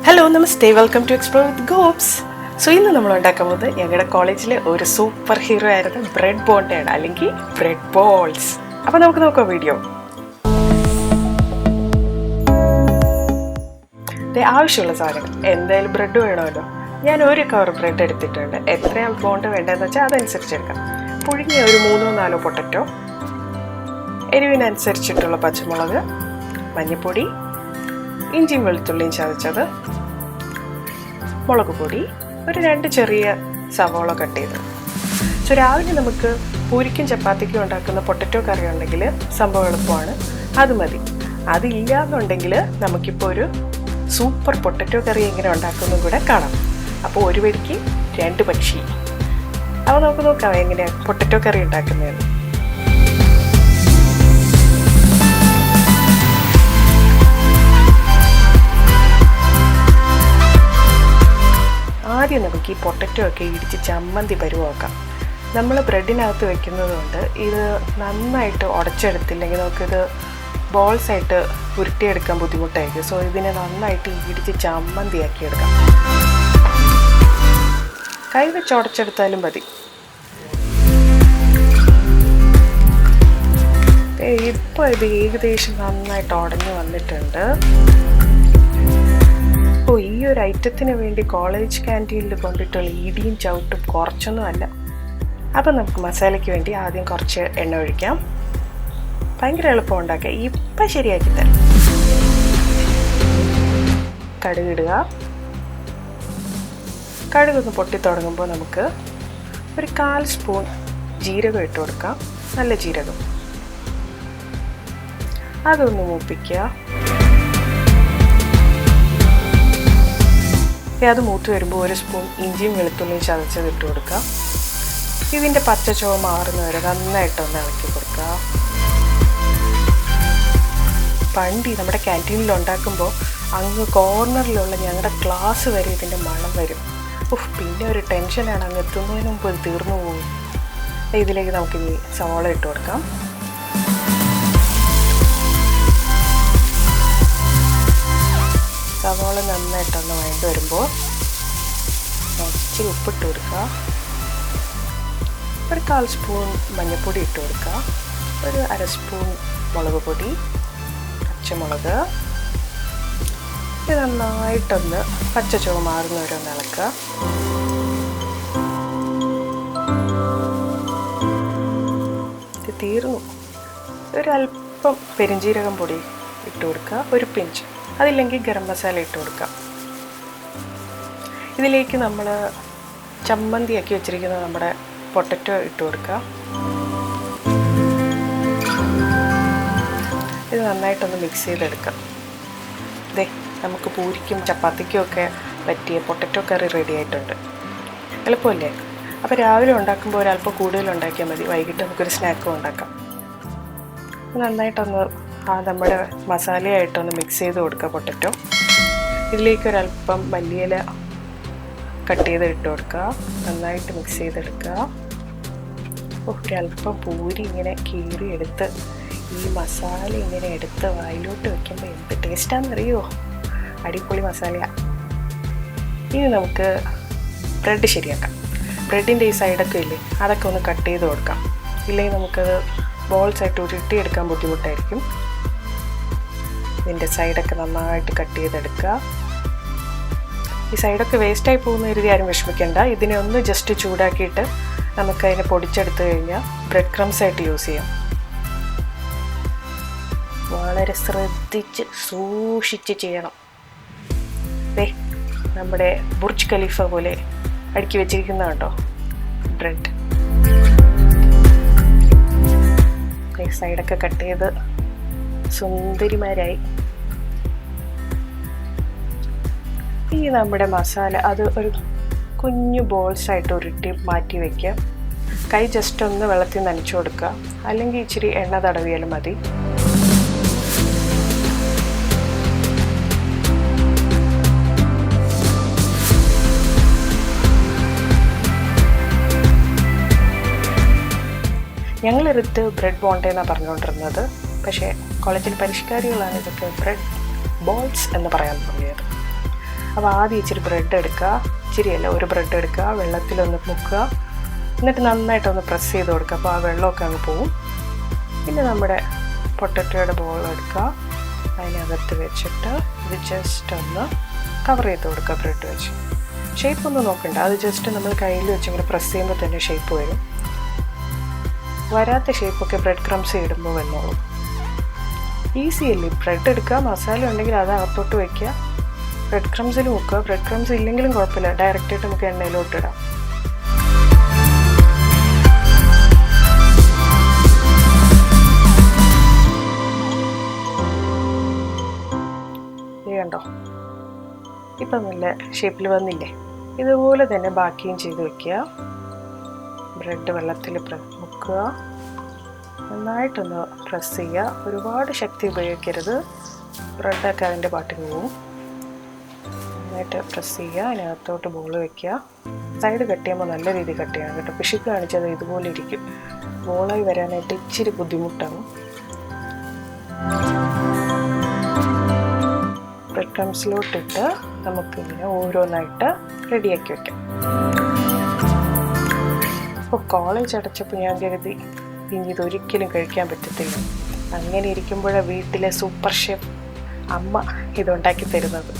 Hello നമസ്തേ, welcome to explore with Gops. So ഇന്ന് നമ്മൾ ഉണ്ടാക്കാൻ പോകുന്നത് ഞങ്ങളുടെ കോളേജിലെ ഒരു സൂപ്പർ ഹീറോ ആയിരുന്ന ബ്രെഡ് ബോണ്ടയാണ്, അല്ലെങ്കിൽ ബ്രെഡ് ബോൾസ്. അപ്പോൾ നമുക്ക് നോക്കാം വീഡിയോ. ആവശ്യമുള്ള സാധനം എന്തായാലും ബ്രെഡ് വേണമല്ലോ. ഞാൻ ഒരു കവർ ബ്രെഡ് എടുത്തിട്ടുണ്ട്. എത്രയാണ് ബോണ്ട വേണ്ടതെന്ന് വെച്ചാൽ അതനുസരിച്ച് എടുക്കാം. പുഴുങ്ങിയ ഒരു 3-4 പൊട്ടറ്റോ, എരിവിനനുസരിച്ചിട്ടുള്ള പച്ചമുളക്, മഞ്ഞൾപ്പൊടി, ഇഞ്ചിയും വെളുത്തുള്ളിയും ചതച്ചത്, മുളക് പൊടി, ഒരു 2 ചെറിയ സവോള കട്ട് ചെയ്ത്. സോ രാവിലെ നമുക്ക് പൂരിക്കും ചപ്പാത്തിക്കും ഉണ്ടാക്കുന്ന പൊട്ടറ്റോ കറി ഉണ്ടെങ്കിൽ സംഭവം എളുപ്പമാണ്, അത് മതി. അതില്ലാന്നുണ്ടെങ്കിൽ നമുക്കിപ്പോൾ ഒരു സൂപ്പർ പൊട്ടറ്റോ കറി എങ്ങനെ ഉണ്ടാക്കുന്നതും കൂടെ കാണാം. അപ്പോൾ ഒരു വെടിക്ക് 2 പക്ഷി. അപ്പോൾ നമുക്ക് നോക്കാം എങ്ങനെയാണ് പൊട്ടറ്റോ കറി ഉണ്ടാക്കുന്നതെന്ന്. ആദ്യം നമുക്ക് ഈ പൊട്ടറ്റോ ഒക്കെ ഇടിച്ച് ചമ്മന്തി പരുവാക്കാം. നമ്മൾ ബ്രെഡിനകത്ത് വെക്കുന്നത് കൊണ്ട് ഇത് നന്നായിട്ട് ഉടച്ചെടുത്തില്ലെങ്കിൽ നമുക്കിത് ബോൾസായിട്ട് ഉരുട്ടിയെടുക്കാൻ ബുദ്ധിമുട്ടായിരിക്കും. സോ ഇതിനെ നന്നായിട്ട് ഇടിച്ച് ചമ്മന്തിയാക്കി എടുക്കാം. കൈ വെച്ച് ഉടച്ചെടുത്താലും മതി. ഇപ്പോൾ ഇത് ഏകദേശം നന്നായിട്ട് ഉടഞ്ഞു വന്നിട്ടുണ്ട്. അപ്പോൾ ഈ ഒരു ഐറ്റത്തിന് വേണ്ടി കോളേജ് ക്യാൻറ്റീനിൽ കൊണ്ടിട്ടുള്ള ഇടിയും ചവിട്ടും കുറച്ചൊന്നുമല്ല. അപ്പം നമുക്ക് മസാലയ്ക്ക് വേണ്ടി ആദ്യം കുറച്ച് എണ്ണ ഒഴിക്കാം. ഭയങ്കര എളുപ്പം ഉണ്ടാക്കുക. ഇപ്പം ശരിയാക്കി തരാം. കടുകിടുക. കടുകൊന്ന് പൊട്ടി തുടങ്ങുമ്പോൾ നമുക്ക് ഒരു 1/4 സ്പൂൺ ജീരകം ഇട്ട് കൊടുക്കാം. നല്ല ജീരകം. അതൊന്ന് മൂപ്പിക്കുക. അത് മൂത്ത് വരുമ്പോൾ 1 സ്പൂൺ ഇഞ്ചിയും വെളുത്തുള്ളിയും ചതച്ചത് ഇട്ട് കൊടുക്കുക. ഇതിൻ്റെ പച്ചച്ചുവ മാറുന്ന വരെ നന്നായിട്ടൊന്ന് ഇളക്കി കൊടുക്കുക. പണ്ട് നമ്മുടെ ക്യാൻറ്റീനിൽ ഉണ്ടാക്കുമ്പോൾ അങ്ങ് കോർണറിലുള്ള ഞങ്ങളുടെ ക്ലാസ് വരെ ഇതിൻ്റെ മണം വരും. പിന്നെ ഒരു ടെൻഷനാണ്, അങ്ങ് എത്തുന്നതിന് മുമ്പ് ഇത് തീർന്നു പോകും. ഇതിലേക്ക് നമുക്കിനി സവോള ഇട്ട് കൊടുക്കാം. സവോള നന്നായിട്ടൊന്ന് വഴണ്ട് വരുമ്പോൾ ഇച്ചിരി ഉപ്പിട്ട് കൊടുക്കുക. ഒരു 1/4 സ്പൂൺ മഞ്ഞൾപ്പൊടി ഇട്ട് കൊടുക്കുക. ഒരു 1/2 സ്പൂൺ മുളക് പൊടി, പച്ചമുളക്. ഇത് നന്നായിട്ടൊന്ന് പച്ചച്ചുവ മാറുന്നവരെ ഒന്ന് ഇളക്കുക. ഇത് തീർന്നു. ഒരല്പം പെരിഞ്ജീരകം പൊടി ഇട്ട് കൊടുക്കുക, ഒരു പിഞ്ച്. അതില്ലെങ്കിൽ ഗരം മസാല ഇട്ട് കൊടുക്കാം. ഇതിലേക്ക് നമ്മൾ ചമ്മന്തിയാക്കി വെച്ചിരിക്കുന്ന നമ്മുടെ പൊട്ടറ്റോ ഇട്ട് കൊടുക്കുക. ഇത് നന്നായിട്ടൊന്ന് മിക്സ് ചെയ്തെടുക്കാം. നമുക്ക് പൂരിക്കും ചപ്പാത്തിക്കും ഒക്കെ പറ്റിയ പൊട്ടറ്റോ കറി റെഡി ആയിട്ടുണ്ട്. എളുപ്പമല്ലേ? അപ്പോൾ രാവിലെ ഉണ്ടാക്കുമ്പോൾ ഒരല്പം കൂടുതൽ ഉണ്ടാക്കിയാൽ മതി. വൈകിട്ട് നമുക്കൊരു സ്നാക്കും ഉണ്ടാക്കാം. നന്നായിട്ടൊന്ന് നമ്മുടെ മസാലയായിട്ടൊന്ന് മിക്സ് ചെയ്ത് കൊടുക്കുക പൊട്ടറ്റോ. ഇതിലേക്ക് ഒരല്പം മല്ലിയില കട്ട് ചെയ്ത് ഇട്ട് കൊടുക്കുക. നന്നായിട്ട് മിക്സ് ചെയ്തെടുക്കുക. ഒരല്പം പൂരി ഇങ്ങനെ കീറിയെടുത്ത് ഈ മസാല ഇങ്ങനെ എടുത്ത് വായിലോട്ട് വയ്ക്കുമ്പോൾ എന്ത് ടേസ്റ്റാണെന്നറിയുമോ? അടിപൊളി മസാലയാണ്. ഇനി നമുക്ക് ബ്രെഡ് ശരിയാക്കാം. ബ്രെഡിൻ്റെ ഈ സൈഡൊക്കെ ഇല്ലേ, അതൊക്കെ ഒന്ന് കട്ട് ചെയ്ത് കൊടുക്കാം. ഇല്ലെങ്കിൽ നമുക്കത് ബോൾസായിട്ട് ഉരുട്ടിയെടുക്കാൻ ബുദ്ധിമുട്ടായിരിക്കും. ഇതിൻ്റെ സൈഡൊക്കെ നന്നായിട്ട് കട്ട് ചെയ്തെടുക്കുക. ഈ സൈഡൊക്കെ വേസ്റ്റായി പോകുന്ന കരുതി ആരും വിഷമിക്കേണ്ട. ഇതിനെ ഒന്ന് ജസ്റ്റ് ചൂടാക്കിയിട്ട് നമുക്കതിനെ പൊടിച്ചെടുത്ത് കഴിഞ്ഞാൽ ബ്രെഡ് ക്രംസ് ആയിട്ട് യൂസ് ചെയ്യാം. വളരെ ശ്രദ്ധിച്ച് സൂക്ഷിച്ച് ചെയ്യണം. നമ്മുടെ ബുർജ് ഖലീഫ പോലെ അടുക്കി വെച്ചിരിക്കുന്ന കേട്ടോ ബ്രെഡ്. സൈഡൊക്കെ കട്ട് ചെയ്ത് സുന്ദരിമാരായി. ഈ നമ്മുടെ മസാല അത് ഒരു കുഞ്ഞു ബോൾസായിട്ട് ഉരുട്ടി മാറ്റി വയ്ക്കുക. കൈ ജസ്റ്റ് ഒന്ന് വെള്ളത്തിൽ നനച്ചു കൊടുക്കുക. അല്ലെങ്കിൽ ഇച്ചിരി എണ്ണ തടവിയാലും മതി. ഞങ്ങളിരുത്ത് ബ്രെഡ് ബോണ്ടെന്നാണ് പറഞ്ഞുകൊണ്ടിരുന്നത്. പക്ഷേ കോളേജിൽ പരിഷ്കാരികളാണ് ഇതൊക്കെ ബ്രെഡ് ബോൾസ് എന്ന് പറയാൻ തുടങ്ങിയത്. അപ്പോൾ ആദ്യം ഇച്ചിരി ബ്രെഡ് എടുക്കുക, ഇച്ചിരിയല്ല ഒരു ബ്രെഡ് എടുക്കുക, വെള്ളത്തിലൊന്ന് മുക്കുക, എന്നിട്ട് നന്നായിട്ടൊന്ന് പ്രസ് ചെയ്ത് കൊടുക്കുക. അപ്പോൾ ആ വെള്ളമൊക്കെ അങ്ങ് പോവും. പിന്നെ നമ്മുടെ പൊട്ടറ്റോയുടെ ബോൾ എടുക്കുക, അതിനകത്ത് വെച്ചിട്ട് ഇത് ജസ്റ്റ് ഒന്ന് കവർ ചെയ്ത് കൊടുക്കുക ബ്രെഡ് വെച്ച്. ഷേപ്പ് ഒന്നും നോക്കണ്ട, അത് ജസ്റ്റ് നമ്മൾ കയ്യിൽ വെച്ചിങ്ങനെ പ്രസ് ചെയ്യുമ്പോൾ തന്നെ ഷേപ്പ് വരും. വരാത്ത ഷേപ്പൊക്കെ ബ്രെഡ് ക്രംസ് ഇടുമ്പോൾ വന്നോളും. ഈസി അല്ലേ? ബ്രെഡ് എടുക്കുക, മസാല ഉണ്ടെങ്കിൽ അത് അകത്തോട്ട് വയ്ക്കുക, ബ്രെഡ് ക്രംസിൽ മുക്കുക. ബ്രെഡ് ക്രംസ് ഇല്ലെങ്കിലും കുഴപ്പമില്ല, ഡയറക്റ്റായിട്ട് നമുക്ക് എണ്ണയിലോട്ട് ഇടാം. കണ്ടോ, ഇപ്പം നല്ല ഷേപ്പിൽ വന്നില്ലേ? ഇതുപോലെ തന്നെ ബാക്കിയും ചെയ്ത് വെക്കുക. ബ്രെഡ് വെള്ളത്തിൽ മുക്കുക, നന്നായിട്ടൊന്ന് പ്രസ് ചെയ്യുക. ഒരുപാട് ശക്തി ഉപയോഗിക്കരുത്, ബ്രെഡൊക്കെ അതിൻ്റെ പാട്ടിൽ പോവും. നന്നായിട്ട് പ്രസ് ചെയ്യുക, അതിനകത്തോട്ട് ബോൾ വയ്ക്കുക. സൈഡ് കട്ട് ചെയ്യുമ്പോൾ നല്ല രീതിയിൽ കട്ട് ചെയ്യണം കേട്ടോ. പിശുക്ക് കാണിച്ചത് ഇതുപോലെ ഇരിക്കും. ബോളായി വരാനായിട്ട് ഇച്ചിരി ബുദ്ധിമുട്ടാകും. ബ്രെഡ് ക്രംസിലോട്ടിട്ട് നമുക്കിങ്ങനെ ഓരോന്നായിട്ട് റെഡിയാക്കി വയ്ക്കാം. ഇപ്പോൾ കോളേജ് അടച്ചപ്പോൾ ഞാൻ കരുതി ഇനി ഇതൊരിക്കലും കഴിക്കാൻ പറ്റത്തില്ല. അങ്ങനെ ഇരിക്കുമ്പോഴാണ് വീട്ടിലെ സൂപ്പർ ഷെഫ് അമ്മ ഇതുണ്ടാക്കി തരുന്നത്.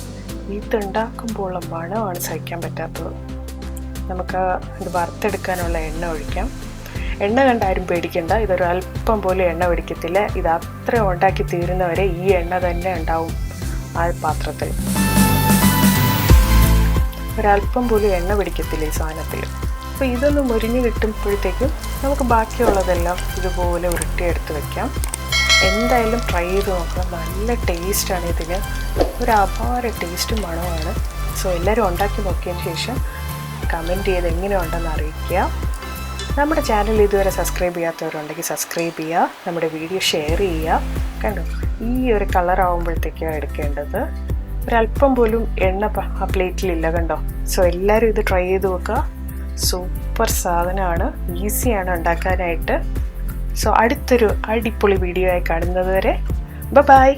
ഇതുണ്ടാക്കുമ്പോഴുള്ള മണമാണ് സഹിക്കാൻ പറ്റാത്തത്. നമുക്ക് ഇത് വറുത്തെടുക്കാനുള്ള എണ്ണ ഒഴിക്കാം. എണ്ണ കണ്ട് ആരും പേടിക്കണ്ട, ഇതൊരു അല്പം പോലും എണ്ണ പിടിക്കത്തില്ല. ഇത് അത്ര ഉണ്ടാക്കി തീരുന്നവരെ ഈ എണ്ണ തന്നെ ഉണ്ടാവും ആ പാത്രത്തിൽ. ഒരല്പം പോലും എണ്ണ പിടിക്കത്തില്ല ഈ സാധനത്തിൽ. അപ്പോൾ ഇതൊന്ന് മുരിഞ്ഞ് കിട്ടുമ്പോഴത്തേക്കും നമുക്ക് ബാക്കിയുള്ളതെല്ലാം ഇതുപോലെ ഉരുട്ടിയെടുത്ത് വയ്ക്കാം. എന്തായാലും ട്രൈ ചെയ്ത് നോക്കാം, നല്ല ടേസ്റ്റാണ് ഇതിന്, ഒരു അപാര ടേസ്റ്റും മണമാണ്. സോ എല്ലാവരും ഉണ്ടാക്കി നോക്കിയതിന് ശേഷം കമൻറ്റ് ചെയ്ത് എങ്ങനെയുണ്ടെന്ന് അറിയിക്കുക. നമ്മുടെ ചാനൽ ഇതുവരെ സബ്സ്ക്രൈബ് ചെയ്യാത്തവരുണ്ടെങ്കിൽ സബ്സ്ക്രൈബ് ചെയ്യുക, നമ്മുടെ വീഡിയോ ഷെയർ ചെയ്യുക. കണ്ടോ, ഈ ഒരു കളർ ആകുമ്പോഴത്തേക്കാണ് എടുക്കേണ്ടത്. ഒരല്പം പോലും എണ്ണ ആ പ്ലേറ്റിലില്ല, കണ്ടോ. സോ എല്ലാവരും ഇത് ട്രൈ ചെയ്ത് നോക്കുക. സൂപ്പർ സാധനമാണ്, ഈസിയാണ് ഉണ്ടാക്കാനായിട്ട്. സോ അടുത്തൊരു അടിപൊളി വീഡിയോ ആയി കാണുന്നത് വരെ ബൈ.